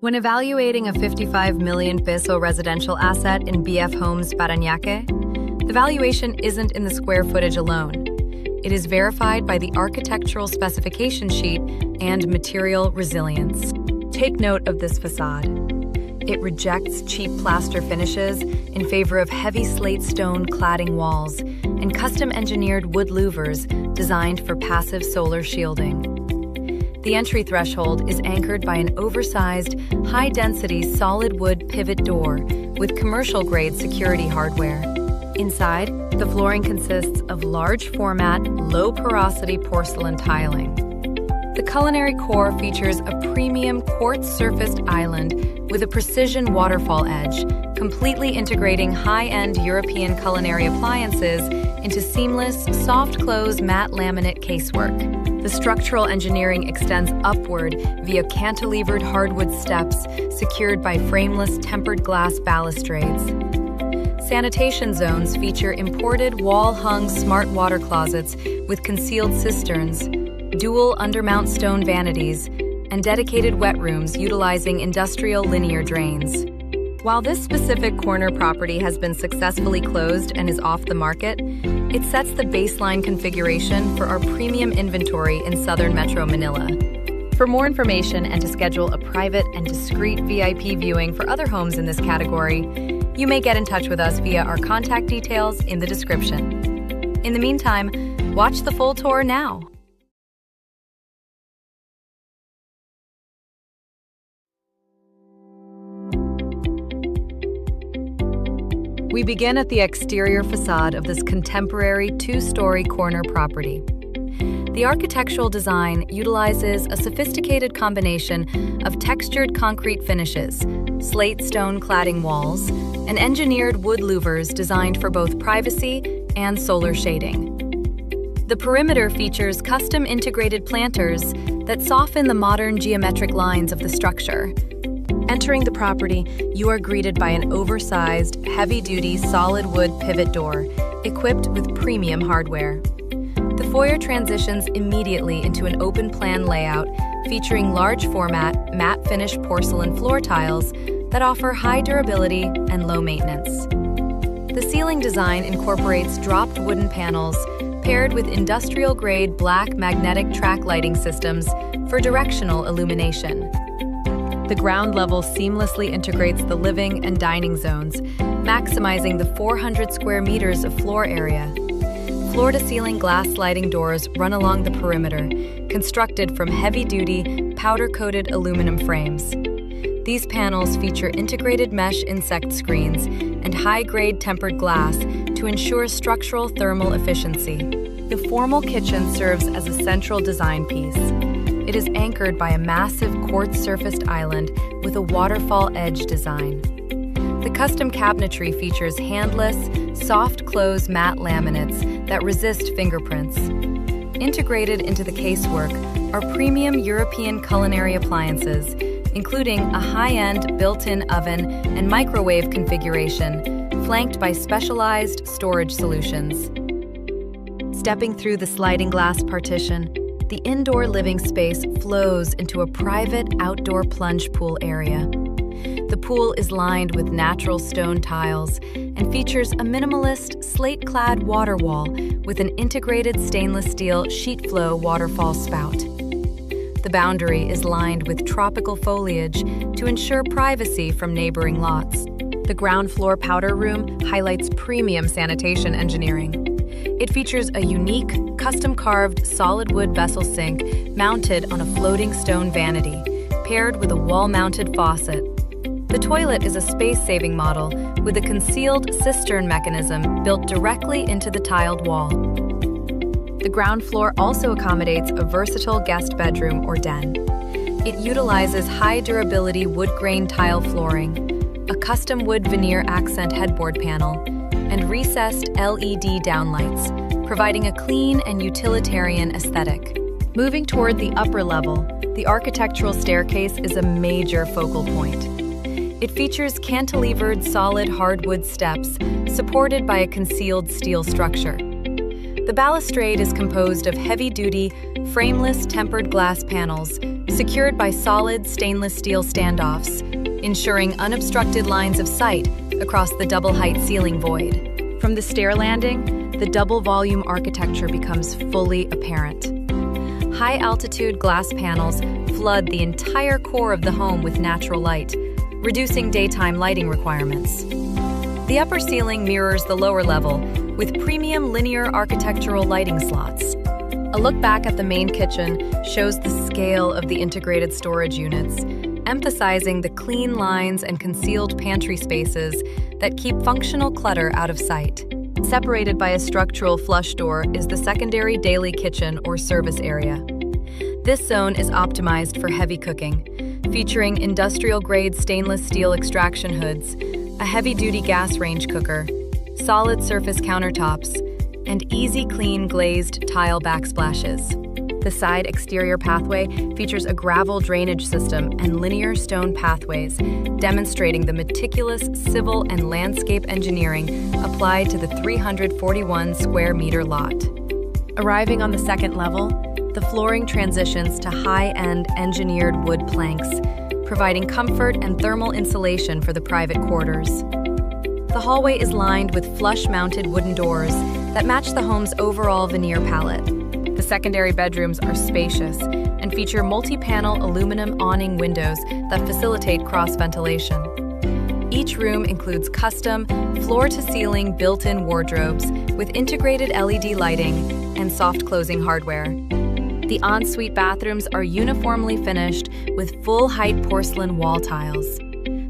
When evaluating a 55 million peso residential asset in BF Homes Parañaque, the valuation isn't in the square footage alone. It is verified by the architectural specification sheet and material resilience. Take note of this facade. It rejects cheap plaster finishes in favor of heavy slate stone cladding walls and custom-engineered wood louvers designed for passive solar shielding. The entry threshold is anchored by an oversized, high-density solid wood pivot door with commercial-grade security hardware. Inside, the flooring consists of large-format, low-porosity porcelain tiling. The culinary core features a premium quartz-surfaced island with a precision waterfall edge, completely integrating high-end European culinary appliances into seamless, soft-close matte laminate casework. The structural engineering extends upward via cantilevered hardwood steps secured by frameless tempered glass balustrades. Sanitation zones feature imported wall-hung smart water closets with concealed cisterns, dual undermount stone vanities, and dedicated wet rooms utilizing industrial linear drains. While this specific corner property has been successfully closed and is off the market, it sets the baseline configuration for our premium inventory in southern Metro Manila. For more information and to schedule a private and discreet VIP viewing for other homes in this category, you may get in touch with us via our contact details in the description. In the meantime, watch the full tour now. We begin at the exterior facade of this contemporary two-story corner property. The architectural design utilizes a sophisticated combination of textured concrete finishes, slate stone cladding walls, and engineered wood louvers designed for both privacy and solar shading. The perimeter features custom integrated planters that soften the modern geometric lines of the structure. Entering the property, you are greeted by an oversized, heavy-duty solid wood pivot door equipped with premium hardware. The foyer transitions immediately into an open-plan layout featuring large-format, matte-finish porcelain floor tiles that offer high durability and low maintenance. The ceiling design incorporates dropped wooden panels paired with industrial-grade black magnetic track lighting systems for directional illumination. The ground level seamlessly integrates the living and dining zones, maximizing the 400 square meters of floor area. Floor-to-ceiling glass sliding doors run along the perimeter, constructed from heavy-duty, powder-coated aluminum frames. These panels feature integrated mesh insect screens and high-grade tempered glass to ensure structural thermal efficiency. The formal kitchen serves as a central design piece. It is anchored by a massive quartz-surfaced island with a waterfall edge design. The custom cabinetry features handless, soft-close matte laminates that resist fingerprints. Integrated into the casework are premium European culinary appliances, including a high-end built-in oven and microwave configuration, flanked by specialized storage solutions. Stepping through the sliding glass partition, the indoor living space flows into a private outdoor plunge pool area. The pool is lined with natural stone tiles and features a minimalist slate-clad water wall with an integrated stainless steel sheet flow waterfall spout. The boundary is lined with tropical foliage to ensure privacy from neighboring lots. The ground floor powder room highlights premium sanitation engineering. It features a unique, custom-carved solid wood vessel sink mounted on a floating stone vanity, paired with a wall-mounted faucet. The toilet is a space-saving model with a concealed cistern mechanism built directly into the tiled wall. The ground floor also accommodates a versatile guest bedroom or den. It utilizes high-durability wood-grain tile flooring, a custom wood veneer accent headboard panel, and recessed LED downlights, providing a clean and utilitarian aesthetic. Moving toward the upper level, the architectural staircase is a major focal point. It features cantilevered solid hardwood steps supported by a concealed steel structure. The balustrade is composed of heavy-duty, frameless tempered glass panels secured by solid stainless steel standoffs, ensuring unobstructed lines of sight across the double-height ceiling void. From the stair landing, the double-volume architecture becomes fully apparent. High-altitude glass panels flood the entire core of the home with natural light, reducing daytime lighting requirements. The upper ceiling mirrors the lower level with premium linear architectural lighting slots. A look back at the main kitchen shows the scale of the integrated storage units, emphasizing the clean lines and concealed pantry spaces that keep functional clutter out of sight. Separated by a structural flush door is the secondary daily kitchen or service area. This zone is optimized for heavy cooking, featuring industrial-grade stainless steel extraction hoods, a heavy-duty gas range cooker, solid surface countertops, and easy-clean glazed tile backsplashes. The side exterior pathway features a gravel drainage system and linear stone pathways, demonstrating the meticulous civil and landscape engineering applied to the 341 square meter lot. Arriving on the second level, the flooring transitions to high-end engineered wood planks, providing comfort and thermal insulation for the private quarters. The hallway is lined with flush-mounted wooden doors that match the home's overall veneer palette. The secondary bedrooms are spacious and feature multi-panel aluminum awning windows that facilitate cross-ventilation. Each room includes custom, floor-to-ceiling built-in wardrobes with integrated LED lighting and soft-closing hardware. The ensuite bathrooms are uniformly finished with full-height porcelain wall tiles.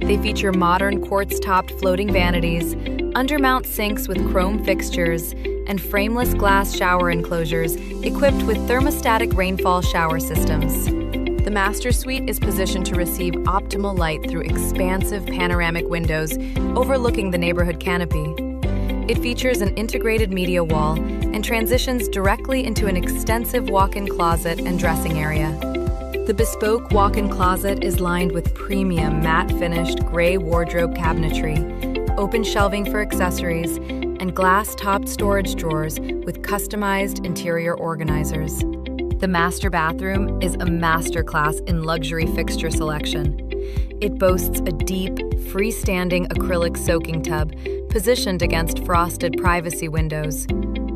They feature modern quartz-topped floating vanities, undermount sinks with chrome fixtures, and frameless glass shower enclosures equipped with thermostatic rainfall shower systems. The master suite is positioned to receive optimal light through expansive panoramic windows overlooking the neighborhood canopy. It features an integrated media wall and transitions directly into an extensive walk-in closet and dressing area. The bespoke walk-in closet is lined with premium matte-finished gray wardrobe cabinetry, open shelving for accessories, and glass-topped storage drawers with customized interior organizers. The master bathroom is a masterclass in luxury fixture selection. It boasts a deep, freestanding acrylic soaking tub positioned against frosted privacy windows,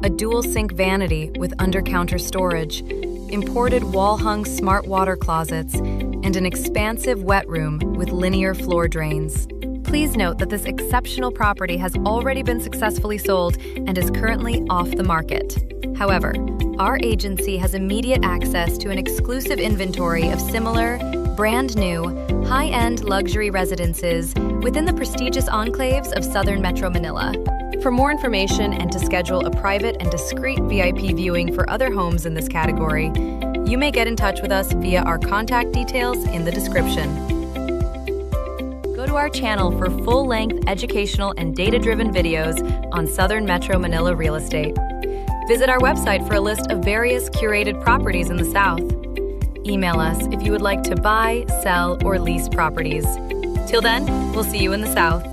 a dual-sink vanity with under-counter storage, imported wall-hung smart water closets, and an expansive wet room with linear floor drains. Please note that this exceptional property has already been successfully sold and is currently off the market. However, our agency has immediate access to an exclusive inventory of similar, brand-new, high-end luxury residences within the prestigious enclaves of southern Metro Manila. For more information and to schedule a private and discreet VIP viewing for other homes in this category, you may get in touch with us via our contact details in the description. Go to our channel for full-length educational and data-driven videos on Southern Metro Manila real estate. Visit our website for a list of various curated properties in the South. Email us if you would like to buy, sell, or lease properties. Till then, we'll see you in the South.